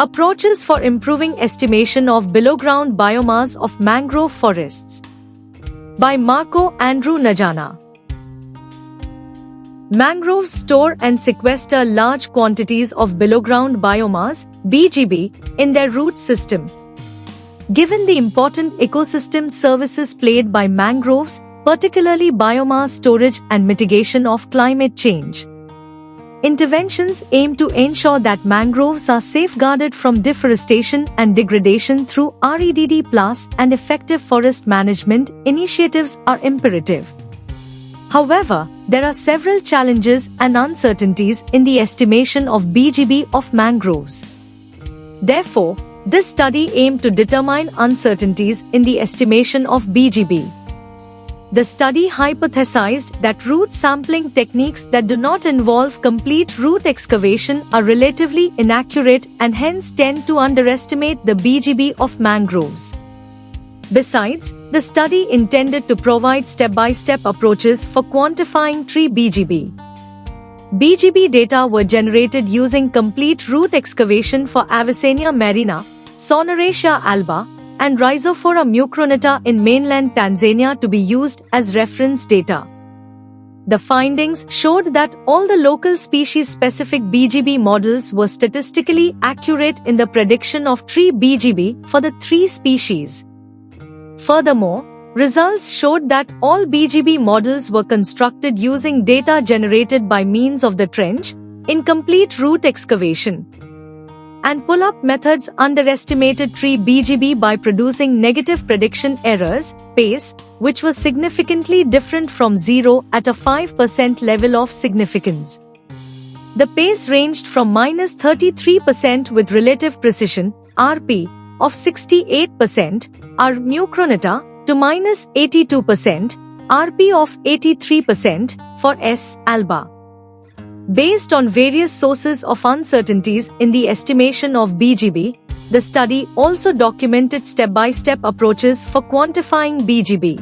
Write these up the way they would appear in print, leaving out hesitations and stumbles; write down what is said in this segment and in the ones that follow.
Approaches for improving estimation of below-ground biomass of mangrove forests. By Marco Andrew Najana. Mangroves store and sequester large quantities of below-ground biomass, BGB, in their root system. Given the important ecosystem services played by mangroves, particularly biomass storage and mitigation of climate change, interventions aim to ensure that mangroves are safeguarded from deforestation and degradation through REDD+ and effective forest management initiatives are imperative. However, there are several challenges and uncertainties in the estimation of BGB of mangroves. Therefore, this study aimed to determine uncertainties in the estimation of BGB. The study hypothesized that root sampling techniques that do not involve complete root excavation are relatively inaccurate and hence tend to underestimate the BGB of mangroves. Besides, the study intended to provide step-by-step approaches for quantifying tree BGB. BGB data were generated using complete root excavation for Avicennia marina, Soneraceae alba, and Rhizophora mucronata in mainland Tanzania to be used as reference data. The findings showed that all the local species-specific BGB models were statistically accurate in the prediction of tree BGB for the three species. Furthermore, results showed that all BGB models were constructed using data generated by means of the trench, incomplete root excavation, and pull-up methods underestimated tree BGB by producing negative prediction errors, PACE, which was significantly different from 0 at a 5% level of significance. The PACE ranged from -33% with relative precision, RP, of 68%, R. mucronata, to -82%, RP of 83%, for S. alba. Based on various sources of uncertainties in the estimation of BGB, the study also documented step-by-step approaches for quantifying BGB.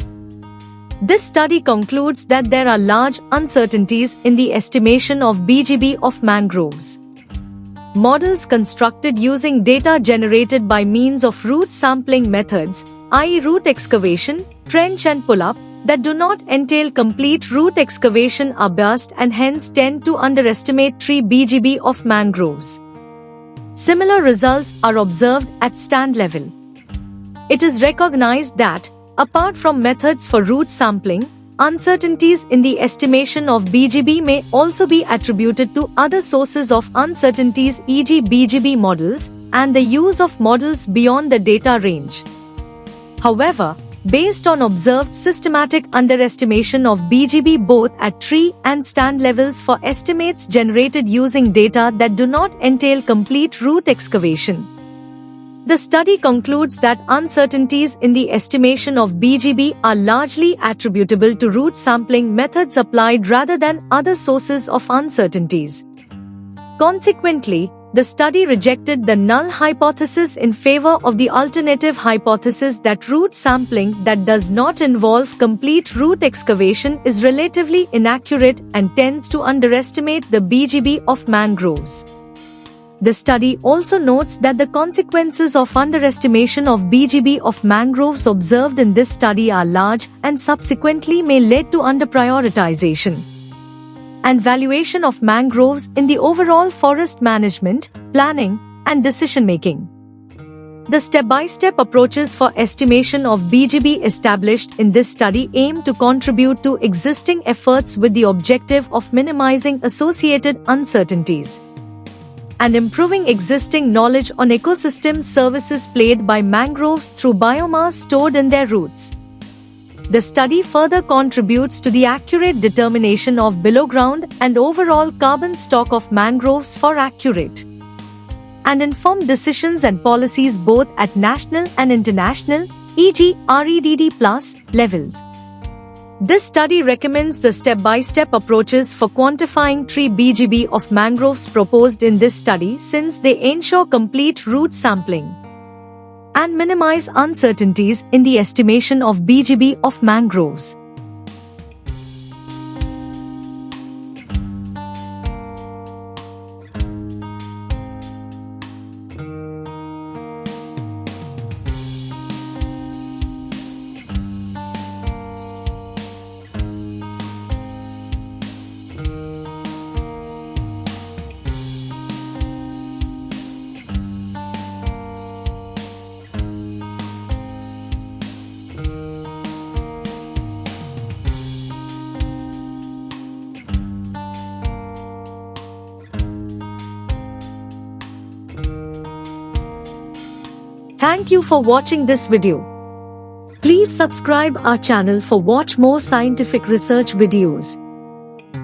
This study concludes that there are large uncertainties in the estimation of BGB of mangroves. Models constructed using data generated by means of root sampling methods, i.e. root excavation, trench and pull-up, that do not entail complete root excavation are biased and hence tend to underestimate tree BGB of mangroves. Similar results are observed at stand level. It is recognized that, apart from methods for root sampling, uncertainties in the estimation of BGB may also be attributed to other sources of uncertainties, e.g. BGB models, and the use of models beyond the data range. However, based on observed systematic underestimation of BGB both at tree and stand levels for estimates generated using data that do not entail complete root excavation, the study concludes that uncertainties in the estimation of BGB are largely attributable to root sampling methods applied rather than other sources of uncertainties. Consequently, the study rejected the null hypothesis in favor of the alternative hypothesis that root sampling that does not involve complete root excavation is relatively inaccurate and tends to underestimate the BGB of mangroves. The study also notes that the consequences of underestimation of BGB of mangroves observed in this study are large and subsequently may lead to underprioritization and valuation of mangroves in the overall forest management, planning, and decision-making. The step-by-step approaches for estimation of BGB established in this study aim to contribute to existing efforts with the objective of minimizing associated uncertainties and improving existing knowledge on ecosystem services played by mangroves through biomass stored in their roots. The study further contributes to the accurate determination of below-ground and overall carbon stock of mangroves for accurate and informed decisions and policies both at national and international, e.g. REDD+ levels. This study recommends the step-by-step approaches for quantifying tree BGB of mangroves proposed in this study since they ensure complete root sampling and minimize uncertainties in the estimation of BGB of mangroves. Thank you for watching this video. Please subscribe our channel for watch more scientific research videos.